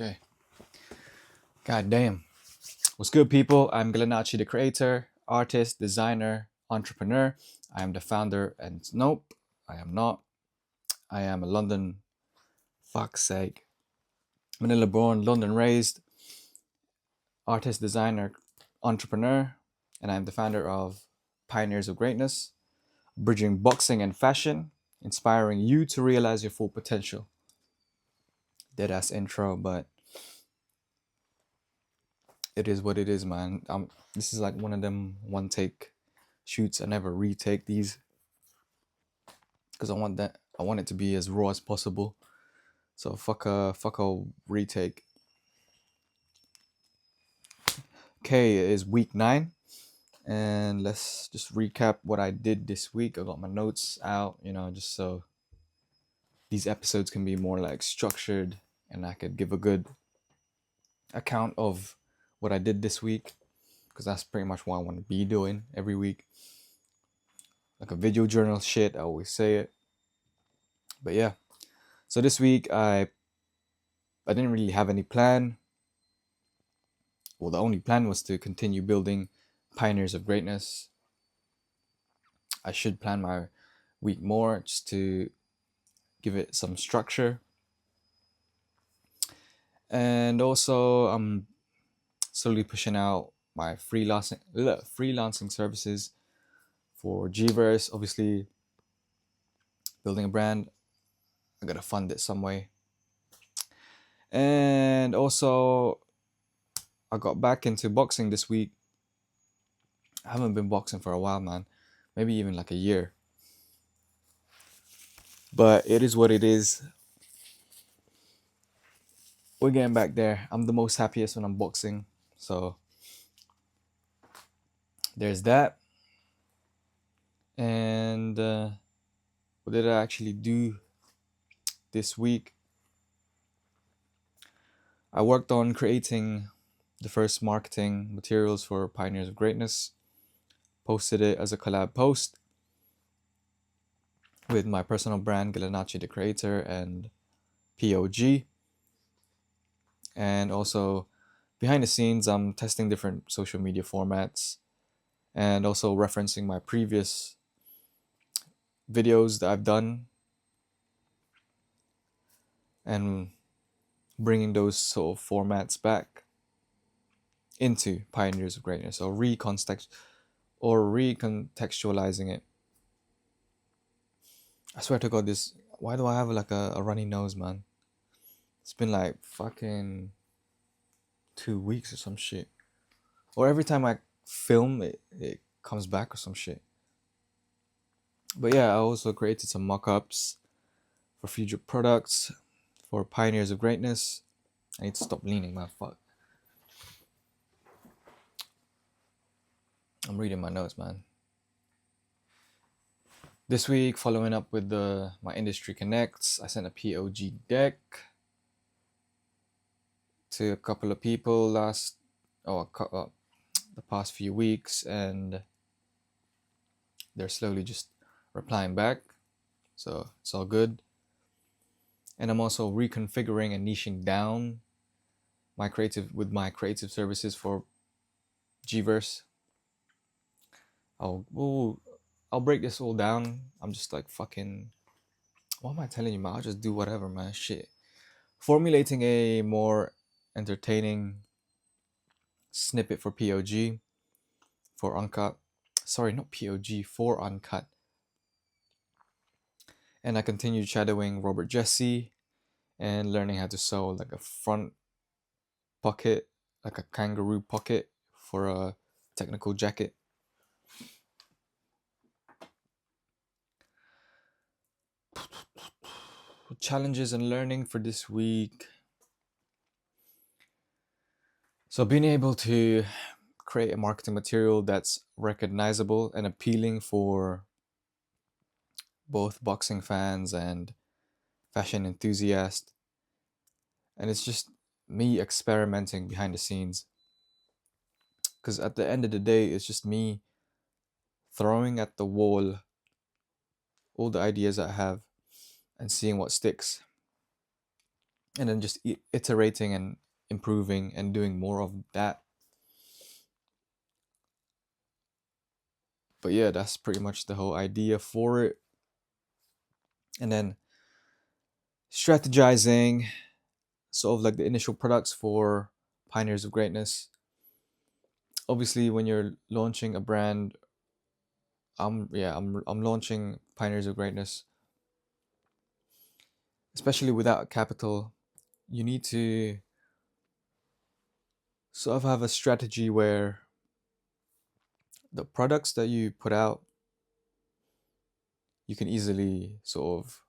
Okay. God damn. What's good, people? I'm Galinachi, the creator, artist, designer, entrepreneur. I am the founder, and nope, I am not. I am a London, fuck's sake, Manila born, London raised, artist, designer, entrepreneur, and I'm the founder of Pioneers of Greatness, bridging boxing and fashion, inspiring you to realize your full potential. Dead ass intro, but it is what it is, man. This is like one of them one take shoots. I never retake these because I want it to be as raw as possible. So fuck a retake. Okay, it is week 9, and let's just recap what I did this week. I got my notes out, just so these episodes can be more like structured and I could give a good account of what I did this week, because that's pretty much what I want to be doing every week. Like a video journal shit, I always say it. But yeah. So this week I didn't really have any plan. Well, the only plan was to continue building Pioneers of Greatness. I should plan my week more just to give it some structure. And also, I'm slowly pushing out my freelancing services for Gverse. Obviously, building a brand, I gotta fund it some way. And also, I got back into boxing this week. I haven't been boxing for a while, man. Maybe even like a year. But it is what it is. We're getting back there. I'm the most happiest when I'm boxing. So there's that. And what did I actually do this week? I worked on creating the first marketing materials for Pioneers of Greatness. Posted it as a collab post with my personal brand, Galinachi the Creator, and POG. And also, behind the scenes, I'm testing different social media formats and also referencing my previous videos that I've done and bringing those sort of formats back into Pioneers of Greatness, or recontextualizing it. I swear to God, why do I have like a runny nose, man? It's been like fucking 2 weeks or some shit. Or every time I film, it comes back or some shit. But yeah, I also created some mock-ups for future products for Pioneers of Greatness. I need to stop leaning, man. Fuck. I'm reading my notes, man. This week, following up with my Industry Connects, I sent a POG deck to a couple of people the past few weeks, and they're slowly just replying back. So it's all good. And I'm also reconfiguring and niching down my creative services for Gverse. I'll break this all down. I'm just like fucking, what am I telling you, man? I'll just do whatever, man. Shit. Formulating a more entertaining snippet for POG, for UNCUT. Sorry, not POG, for UNCUT. And I continued shadowing Robert Jesse and learning how to sew like a front pocket, like a kangaroo pocket for a technical jacket. Challenges and learning for this week. So being able to create a marketing material that's recognizable and appealing for both boxing fans and fashion enthusiasts. And it's just me experimenting behind the scenes. Because at the end of the day, it's just me throwing at the wall all the ideas I have and seeing what sticks. and then just iterating and improving and doing more of that. But yeah, that's pretty much the whole idea for it. And then strategizing sort of like the initial products for Pioneers of Greatness. Obviously, when you're launching a brand, I'm launching Pioneers of Greatness, especially without capital. You need to sort of have a strategy where the products that you put out, you can easily sort of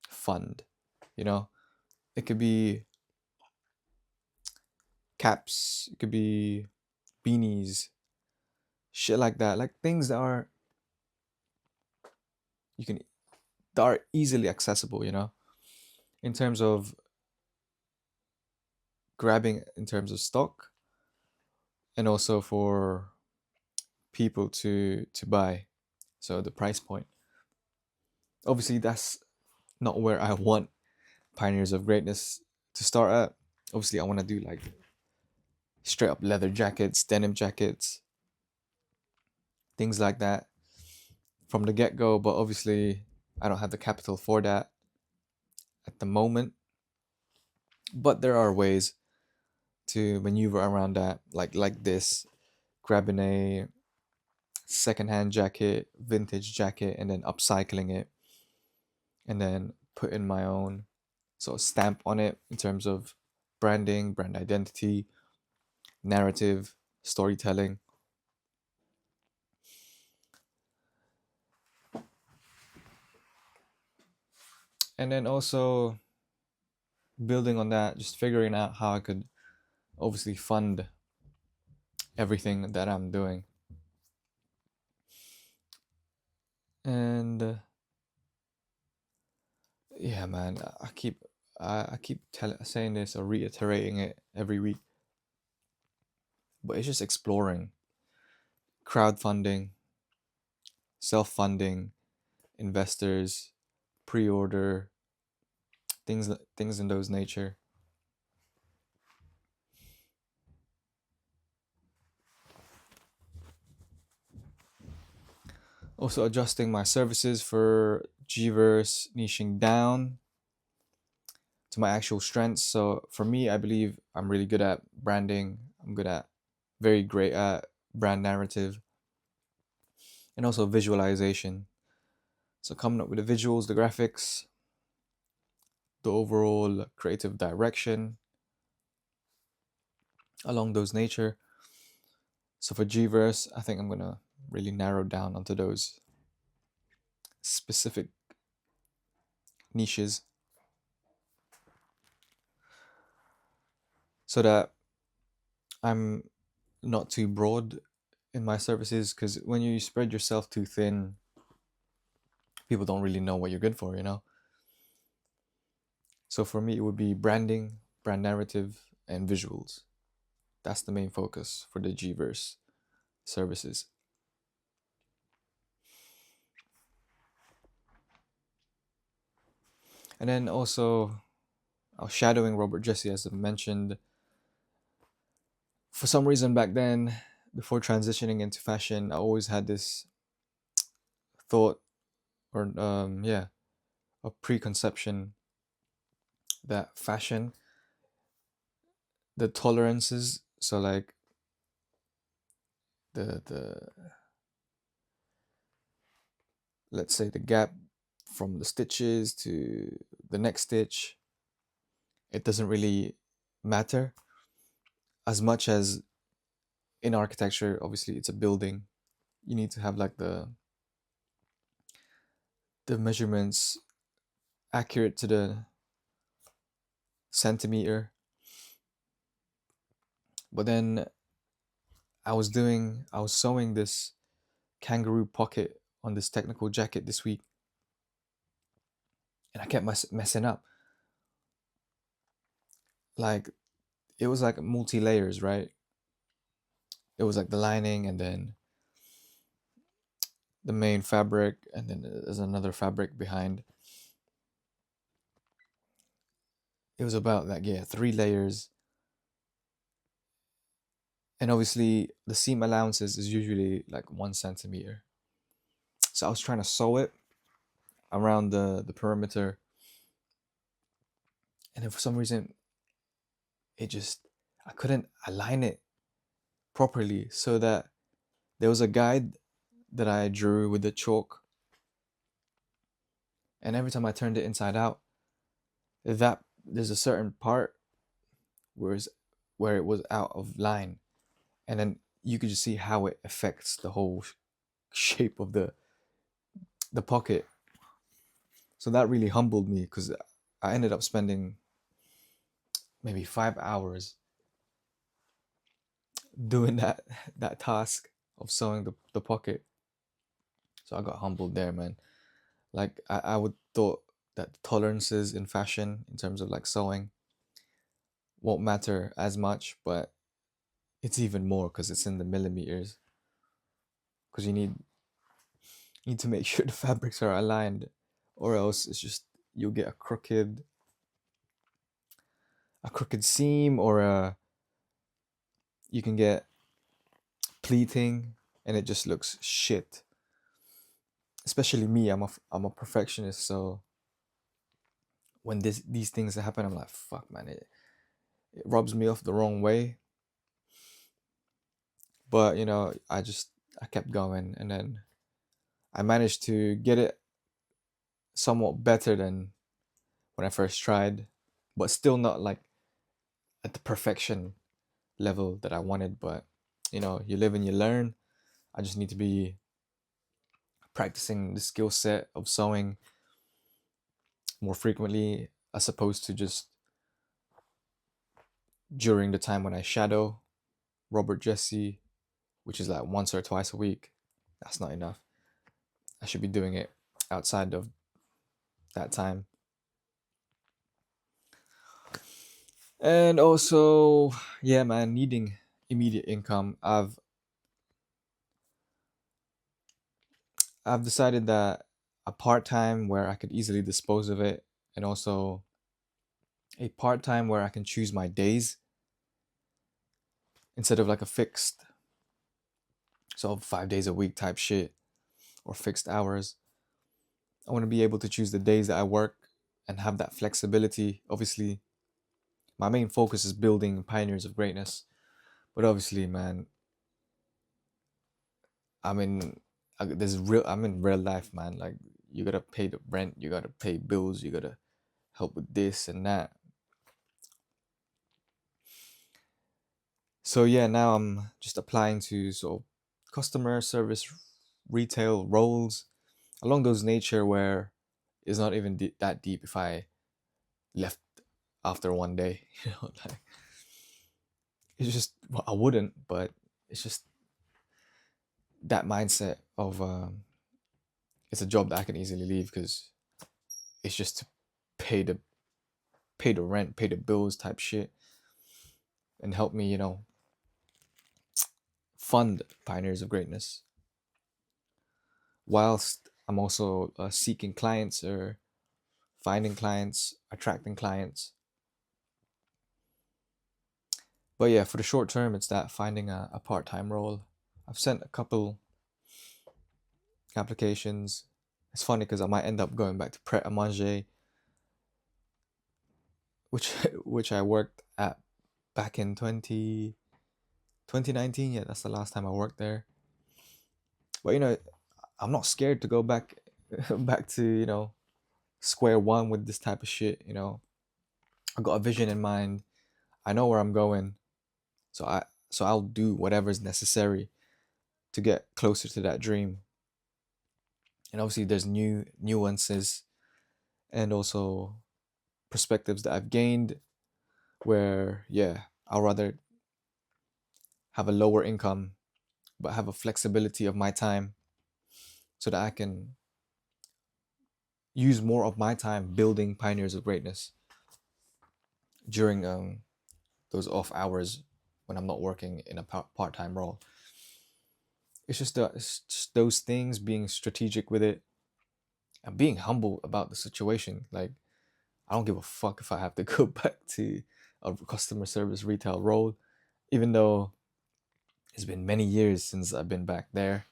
fund. You know, it could be caps, it could be beanies, shit like that, like things that are you can that are easily accessible. You know, in terms of grabbing in terms of stock, and also for people to buy. So the price point. Obviously, that's not where I want Pioneers of Greatness to start at. Obviously, I want to do like straight up leather jackets, denim jackets, things like that from the get go. But obviously, I don't have the capital for that at the moment. But there are ways to maneuver around that, like this, grabbing a secondhand jacket, vintage jacket, and then upcycling it, and then putting my own sort of stamp on it in terms of branding, brand identity, narrative, storytelling. And then also building on that, just figuring out how I could obviously fund everything that I'm doing. And yeah, man, I keep saying this or reiterating it every week, but it's just exploring crowdfunding, self-funding, investors, pre-order, things in those nature. Also adjusting my services for Gverse, niching down to my actual strengths. So for me, I believe I'm really good at branding. I'm very great at brand narrative and also visualization. So coming up with the visuals, the graphics, the overall creative direction along those nature. So for Gverse, I think I'm gonna really narrow down onto those specific niches so that I'm not too broad in my services, because when you spread yourself too thin, people don't really know what you're good for, you know? So for me, it would be branding, brand narrative, and visuals. That's the main focus for the Gverse services. And then also, I was shadowing Robert Jesse, as I mentioned. For some reason back then, before transitioning into fashion, I always had this thought or a preconception that fashion, the tolerances, so like the let's say the gap from the stitches to the next stitch, it doesn't really matter as much as in architecture. Obviously, it's a building. You need to have like the measurements accurate to the centimeter. But then I was sewing this kangaroo pocket on this technical jacket this week, and I kept messing up. Like it was like multi layers, right? It was like the lining, and then the main fabric, and then there's another fabric behind. it was about like, yeah, 3 layers. And obviously the seam allowances is usually like 1 centimeter. So I was trying to sew it around the perimeter, and then for some reason it just, I couldn't align it properly, so that there was a guide that I drew with the chalk, and every time I turned it inside out, that there's a certain part where where it was out of line, and then you could just see how it affects the whole shape of the pocket. So that really humbled me, because I ended up spending maybe 5 hours doing that task of sewing the pocket. So I got humbled there, man. Like I would thought that the tolerances in fashion in terms of like sewing won't matter as much, but it's even more because it's in the millimeters. Because you need to make sure the fabrics are aligned, or else it's just, you'll get a crooked seam, or you can get pleating, and it just looks shit. Especially me, I'm a perfectionist, so when these things happen, I'm like, fuck, man, it rubs me off the wrong way. But I kept going, and then I managed to get it somewhat better than when I first tried, but still not like at the perfection level that I wanted. But you live and you learn. I just need to be practicing the skill set of sewing more frequently, as opposed to just during the time when I shadow Robert Jesse, which is like once or twice a week. That's not enough. I should be doing it outside of that time. And also, yeah, man, needing immediate income. I've decided that a part-time where I could easily dispose of it, and also a part-time where I can choose my days instead of like a fixed, so 5 days a week type shit, or fixed hours. I want to be able to choose the days that I work and have that flexibility. Obviously, my main focus is building pioneers of greatness, but obviously, man, I'm in I'm in real life, man. Like, you gotta pay the rent, you gotta pay bills, you gotta help with this and that. So yeah, now I'm just applying to sort of customer service, retail roles along those nature, where it's not even that deep if I left after one day. Like, it's just, well, I wouldn't, but it's just that mindset of it's a job that I can easily leave, because it's just to pay the pay the rent, pay the bills type shit, and help me, fund pioneers of greatness, whilst I'm also seeking clients, or finding clients, attracting clients. But yeah, for the short term, it's that, finding a part-time role. I've sent a couple applications. It's funny because I might end up going back to Pret a Manger, which which I worked at back in 2019. Yeah, that's the last time I worked there. But I'm not scared to go back back to square one with this type of shit. I got a vision in mind. I know where I'm going, so I'll do whatever's necessary to get closer to that dream. And obviously, there's new nuances, and also perspectives that I've gained, where, yeah, I'll rather have a lower income but have a flexibility of my time, so that I can use more of my time building pioneers of greatness during those off hours when I'm not working in a part-time role. It's just those things, being strategic with it, and being humble about the situation. Like, I don't give a fuck if I have to go back to a customer service retail role, even though it's been many years since I've been back there.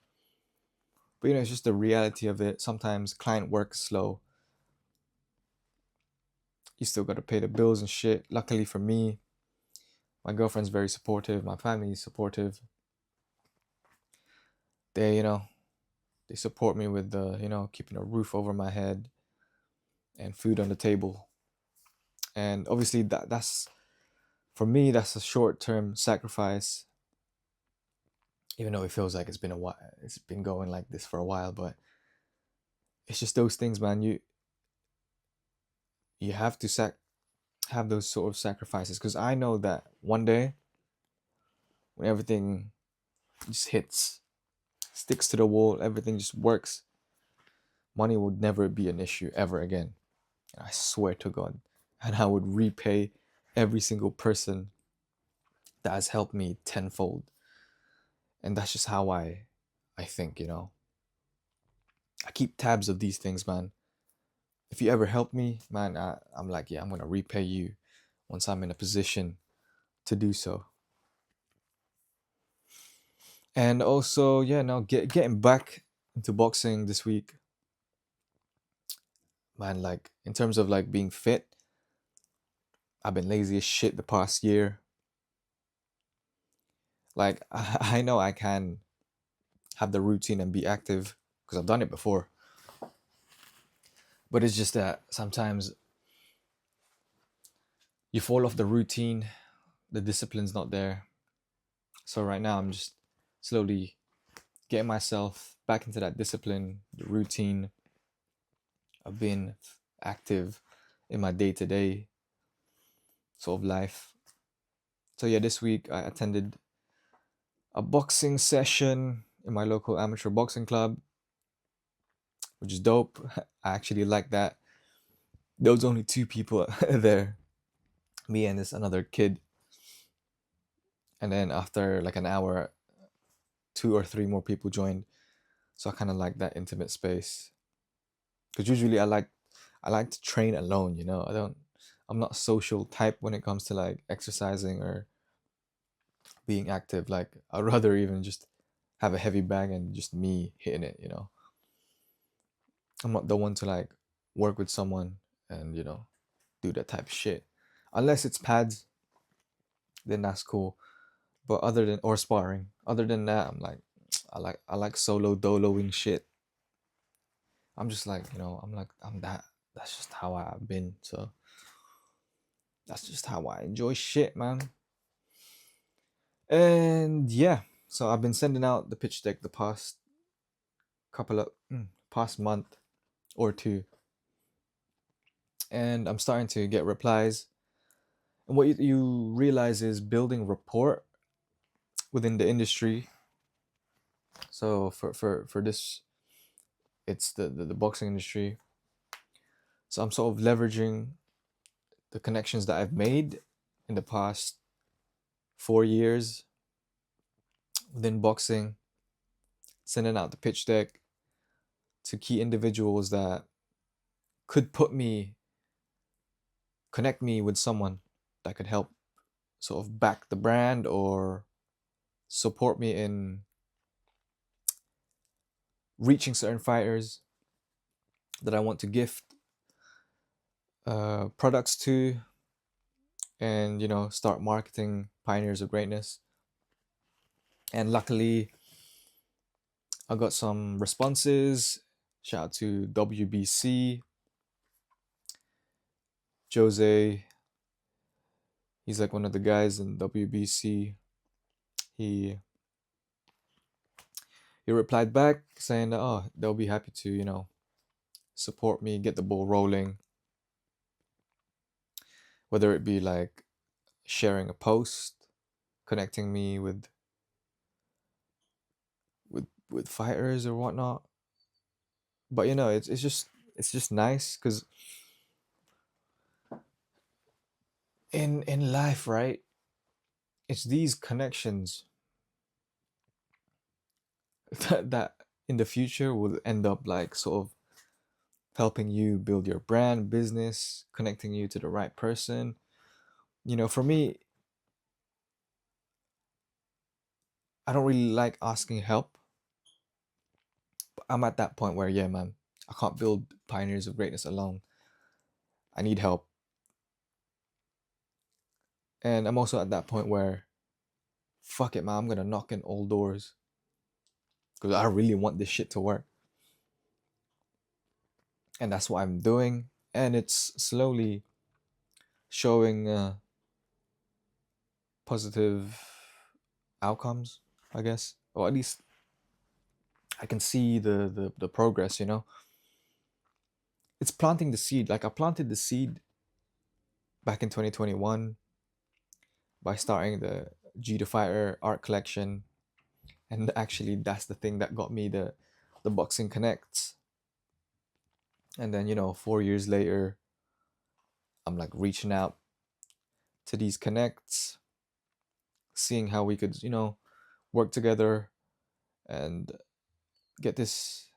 But it's just the reality of it. Sometimes client work is slow. You still got to pay the bills and shit. Luckily for me, my girlfriend's very supportive. My family is supportive. They, they support me with the, keeping a roof over my head and food on the table. And obviously that's for me, that's a short-term sacrifice. Even though it feels like it's been a while, it's been going like this for a while, but it's just those things, man. You have to have those sort of sacrifices, because I know that one day when everything just hits, sticks to the wall, everything just works, money would never be an issue ever again. And I swear to God. And I would repay every single person that has helped me tenfold. And that's just how I think. I keep tabs of these things, man. If you ever help me, man, I'm like, yeah, I'm gonna repay you once I'm in a position to do so. And also, yeah, now getting back into boxing this week, man. Like in terms of like being fit, I've been lazy as shit the past year. Like I know I can have the routine and be active because I've done it before, but it's just that sometimes you fall off the routine, the discipline's not there. So right now I'm just slowly getting myself back into that discipline, the routine of being active in my day-to-day sort of life. So yeah, this week I attended a boxing session in my local amateur boxing club, which is dope. I actually like that. There was only two people there, me and this another kid. And then after like an hour, two or three more people joined. So I kind of like that intimate space. Because usually I like to train alone. I'm not social type when it comes to like exercising or being active. Like I'd rather even just have a heavy bag and just me hitting it. I'm not the one to like work with someone and do that type of shit. Unless it's pads, then that's cool. But other than or sparring, other than that, I'm like I like solo doloing shit. I'm just like, I'm like I'm that that's just how I've been. So that's just how I enjoy shit, man. And yeah, so I've been sending out the pitch deck the past couple of past month or two, and I'm starting to get replies. And what you realize is building rapport within the industry. So for this, it's the boxing industry. So I'm sort of leveraging the connections that I've made in the past 4 years within boxing, sending out the pitch deck to key individuals that could connect me with someone that could help sort of back the brand or support me in reaching certain fighters that I want to gift products to, and start marketing Pioneers of Greatness. And luckily I got some responses. Shout out to WBC Jose. He's like one of the guys in WBC. He he replied back saying that, oh, they'll be happy to support me, get the ball rolling, whether it be like sharing a post, connecting me with fighters or whatnot. But it's just nice because in life, right? It's these connections that in the future will end up like sort of helping you build your brand, business, connecting you to the right person. For me, I don't really like asking help. But I'm at that point where, yeah, man, I can't build pioneers of greatness alone. I need help. And I'm also at that point where, fuck it, man, I'm gonna knock in all doors because I really want this shit to work. And that's what I'm doing. And it's slowly showing positive outcomes, I guess. Or at least I can see the progress. It's planting the seed. Like I planted the seed back in 2021 by starting the G the Fighter art collection. And actually that's the thing that got me the Boxing Connects. And then, 4 years later, I'm like reaching out to these connects, seeing how we could, work together and get this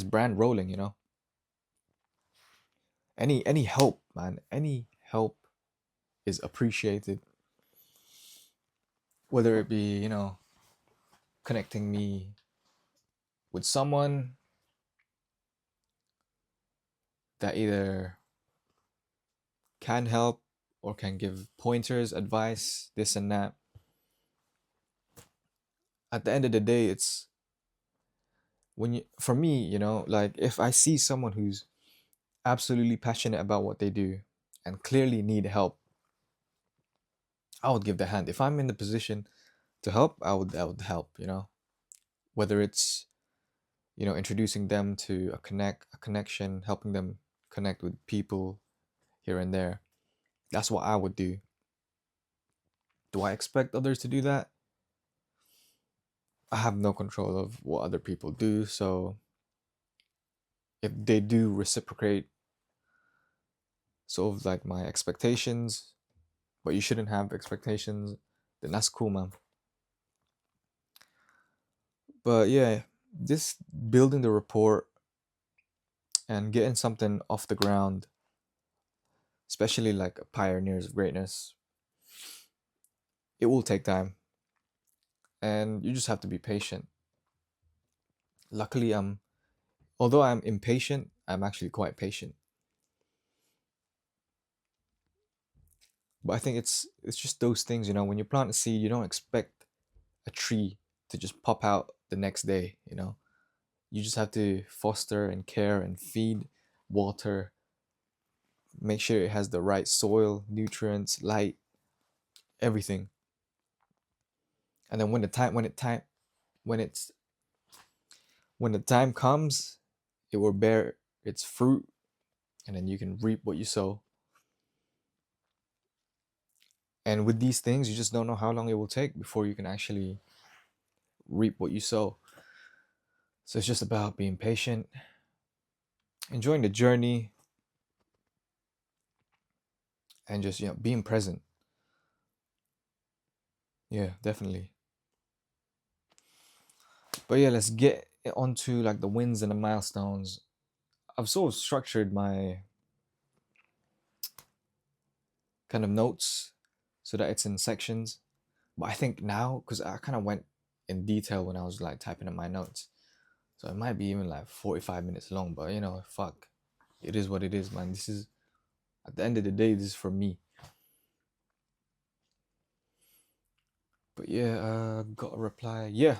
brand rolling. Any help, man, any help is appreciated. Whether it be, connecting me with someone that either can help or can give pointers, advice, this and that. At the end of the day, it's for me, like if I see someone who's absolutely passionate about what they do and clearly need help, I would give the hand. If I'm in the position to help, I would help. Whether it's, introducing them to a connection, helping them connect with people here and there. That's what I would do. Do I expect others to do that? I have no control of what other people do, so if they do reciprocate sort of like my expectations, but you shouldn't have expectations, then that's cool, man. But yeah, this building the rapport and getting something off the ground, especially like pioneers of greatness, it will take time, and you just have to be patient. Luckily, although I'm impatient, I'm actually quite patient. But I think it's just those things, when you plant a seed, you don't expect a tree to just pop out the next day. You just have to foster and care and feed, water, make sure it has the right soil, nutrients, light, everything. And then when it's when the time comes, it will bear its fruit, and then you can reap what you sow. And with these things, you just don't know how long it will take before you can actually reap what you sow. So it's just about being patient, enjoying the journey, and just being present. Yeah, definitely. But yeah, let's get onto like the wins and the milestones. I've sort of structured my kind of notes so that it's in sections. But I think now, because I kind of went in detail when I was like typing in my notes, so it might be even like 45 minutes long. But fuck, it is what it is, man. This is, at the end of the day, this is for me. But yeah, got a reply. Yeah,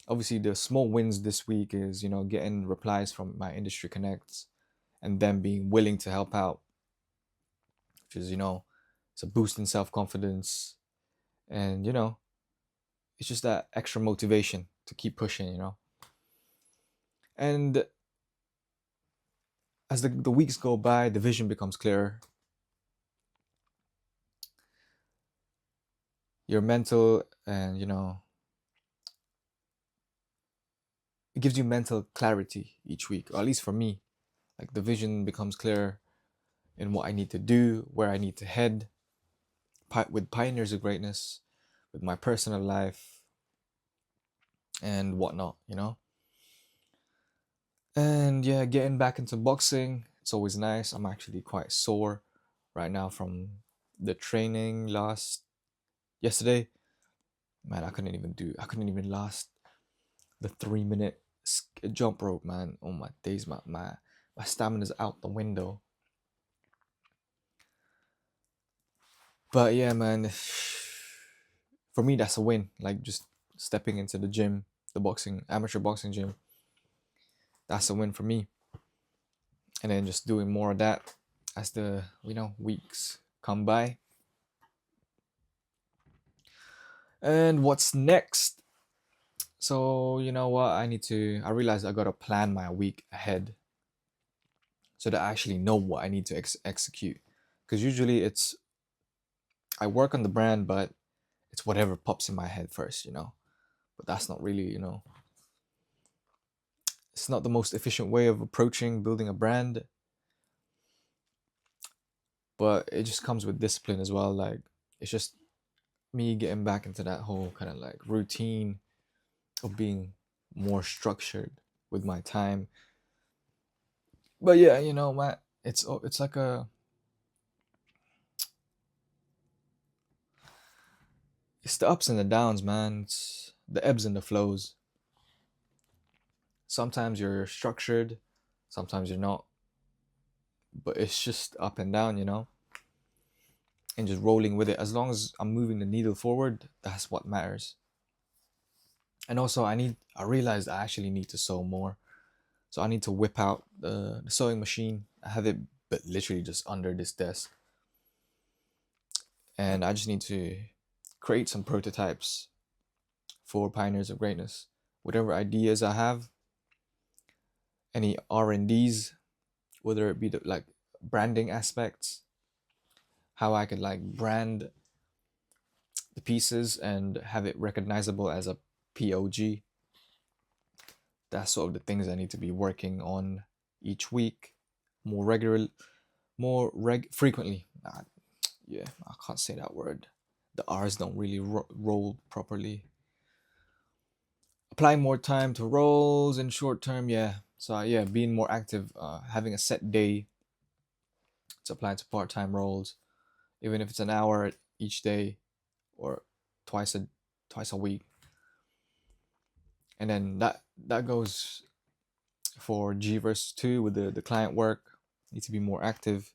obviously the small wins this week is getting replies from my industry connects and them being willing to help out, which is it's a boost in self-confidence, and it's just that extra motivation to keep pushing. And as the weeks go by, the vision becomes clearer. Your mental, and it gives you mental clarity each week, or at least for me. Like the vision becomes clearer in what I need to do, where I need to head, with pioneers of greatness, with my personal life and whatnot. And yeah, getting back into boxing, it's always nice. I'm actually quite sore right now from the training last yesterday. Man, I couldn't even last the 3 minute jump rope, man. Oh my days, my stamina's out the window. But yeah, man, for me that's a win. Like just stepping into the gym, the boxing, amateur boxing gym, that's a win for me. And then just doing more of that as the weeks come by. And what's next? So you know what? I realized I gotta plan my week ahead so that I actually know what I need to execute. Because usually I work on the brand, but it's whatever pops in my head first. But that's not really. It's not the most efficient way of approaching building a brand, but it just comes with discipline as well. Like it's just me getting back into that whole kind of like routine of being more structured with my time. But yeah, Matt, it's like it's the ups and the downs, man. It's the ebbs and the flows. Sometimes you're structured, sometimes you're not, but it's just up and down, and just rolling with it. As long as I'm moving the needle forward, that's what matters. And also, I realized I actually need to sew more. So I need to whip out the sewing machine. I have it, but literally just under this desk. And I just need to create some prototypes for Pioneers of Greatness. Whatever ideas I have, any R&Ds, whether it be like branding aspects, how I could like brand the pieces and have it recognizable as a POG. That's sort of the things I need to be working on each week, more regular, frequently. Yeah, I can't say that word. The R's don't really roll properly. Applying more time to roles in short term, yeah. So yeah, being more active, having a set day to apply to part-time roles, even if it's an hour each day or twice a twice a week. And then that goes for G versus 2 with the client work. Need to be more active,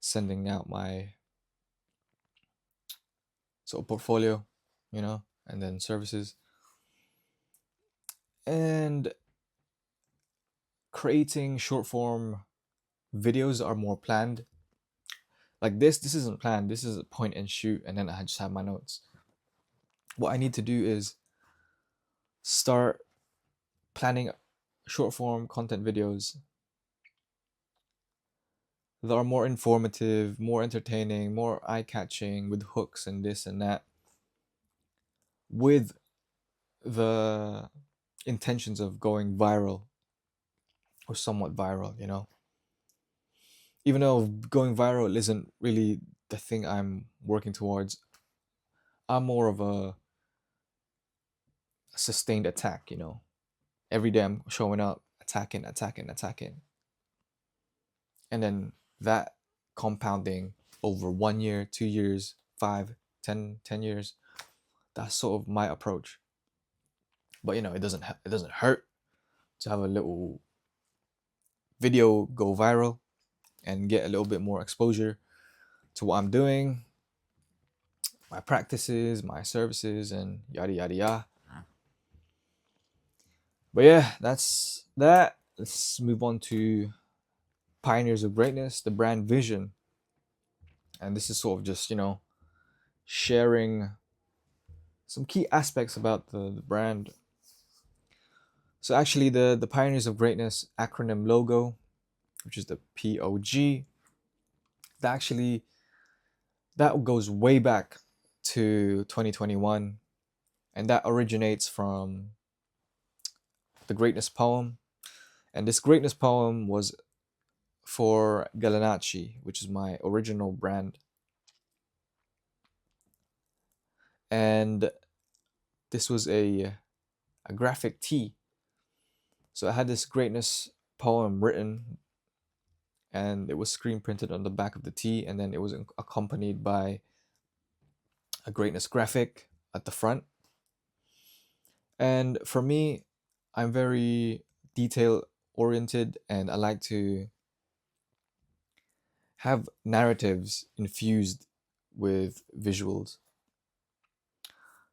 sending out my sort of portfolio, and then services. And creating short form videos are more planned. Like this isn't planned. This is a point and shoot, and then I just have my notes. What I need to do is start planning short form content videos that are more informative, more entertaining, more eye catching, with hooks and this and that, with the intentions of going viral or somewhat viral. Even though going viral isn't really the thing I'm working towards, I'm more of a sustained attack. Every day I'm showing up, attacking, attacking, attacking. And then that compounding over 1 year, 2 years, 5, 10 years. That's sort of my approach. But it doesn't hurt to have a little video go viral and get a little bit more exposure to what I'm doing, my practices, my services, and yada yada yada. But yeah, that's that. Let's move on to Pioneers of Greatness, the brand vision. And this is sort of just, sharing some key aspects about the brand. So actually the Pioneers of Greatness acronym logo, which is the POG, that actually that goes way back to 2021, and that originates from the Greatness poem. And this Greatness poem was for Gallinacci, which is my original brand. And this was a graphic tee So I had this greatness poem written, and it was screen printed on the back of the tee, and then it was accompanied by a greatness graphic at the front. And for me, I'm very detail oriented, and I like to have narratives infused with visuals.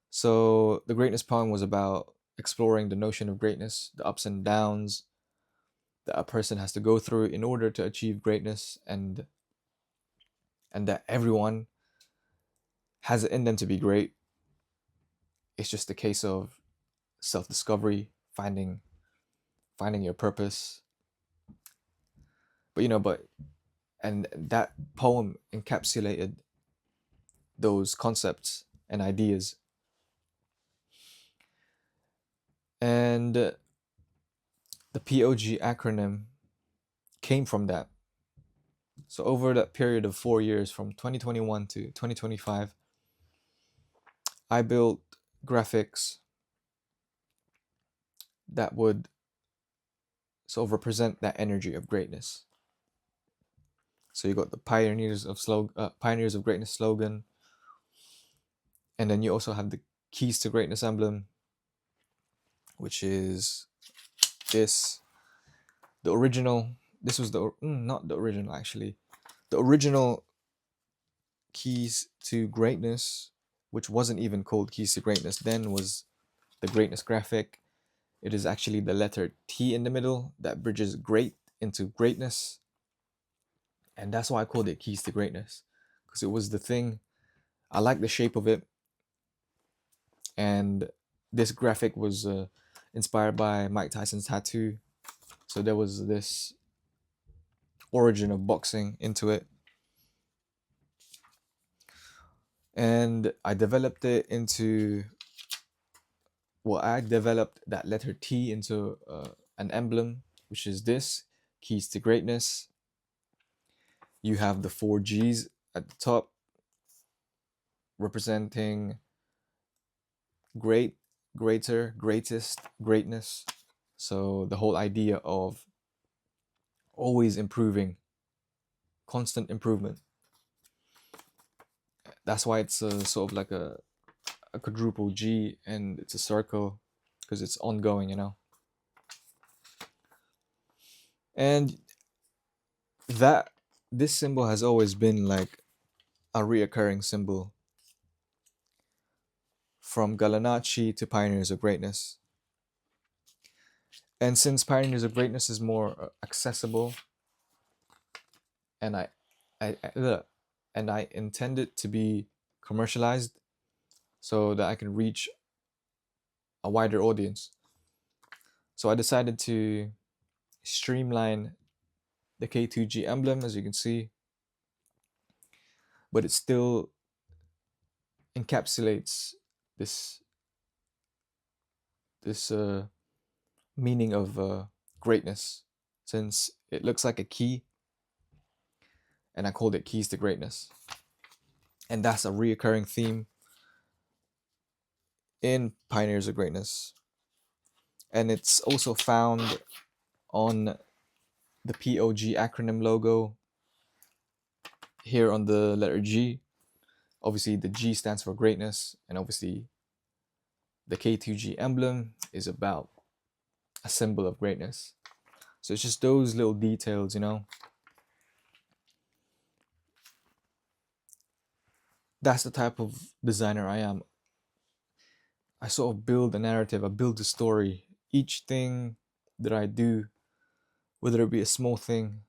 So the greatness poem was about exploring the notion of greatness, the ups and downs that a person has to go through in order to achieve greatness, and that everyone has it in them to be great. It's just a case of self-discovery, finding your purpose. But and that poem encapsulated those concepts and ideas. And the POG acronym came from that. So over that period of 4 years, from 2021 to 2025, I built graphics that would sort of represent that energy of greatness. So you got the Pioneers of Greatness slogan, and then you also have the Keys to Greatness emblem, which is this the original. This was not the original actually. The original Keys to Greatness, which wasn't even called Keys to Greatness then, was the Greatness graphic. It is actually the letter T in the middle that bridges great into greatness. And that's why I called it Keys to Greatness, because it was the thing. I like the shape of it. And this graphic was inspired by Mike Tyson's tattoo. So there was this origin of boxing into it. And I developed that letter T into an emblem, which is this Keys to Greatness. You have the 4 G's at the top, representing great, greater, greatest, greatness. So the whole idea of always improving, constant improvement. That's why it's sort of like a quadruple G, and it's a circle because it's ongoing. And that this symbol has always been like a reoccurring symbol from Galanachi to Pioneers of Greatness. And since Pioneers of Greatness is more accessible, and I intend it to be commercialized so that I can reach a wider audience. So I decided to streamline the K2G emblem, as you can see, but it still encapsulates this this meaning of greatness, since it looks like a key, and I called it Keys to Greatness. And that's a reoccurring theme in Pioneers of Greatness. And it's also found on the POG acronym logo here on the letter G. Obviously, the G stands for greatness, and obviously, the K2G emblem is about a symbol of greatness. So it's just those little details. That's the type of designer I am. I sort of build a narrative, I build a story. Each thing that I do, whether it be a small thing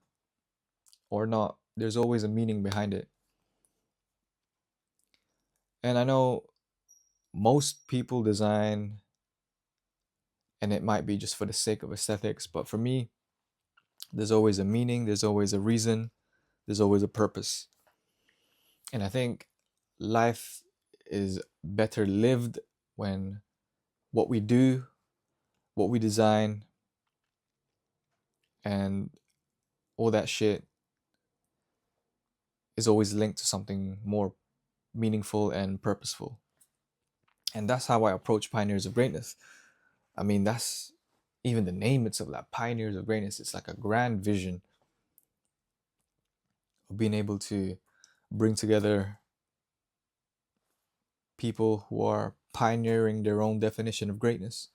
or not, there's always a meaning behind it. And I know most people design, and it might be just for the sake of aesthetics, but for me, there's always a meaning, there's always a reason, there's always a purpose. And I think life is better lived when what we do, what we design, and all that shit is always linked to something more meaningful and purposeful. And that's how I approach Pioneers of Greatness. I mean, that's even the name itself, like pioneers of greatness, it's like a grand vision of being able to bring together people who are pioneering their own definition of greatness.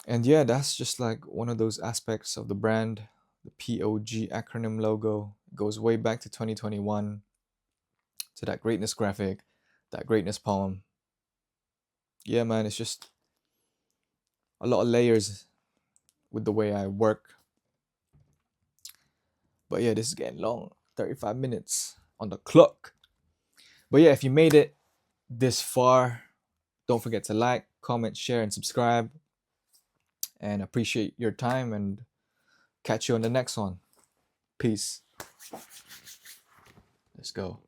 And yeah, that's just like one of those aspects of the brand. The POG acronym logo goes way back to 2021, to that greatness graphic, that greatness poem. Yeah, man, it's just a lot of layers with the way I work. But yeah, this is getting long. 35 minutes on the clock. But yeah, if you made it this far, don't forget to like, comment, share, and subscribe. And appreciate your time, and catch you on the next one. Peace. Let's go.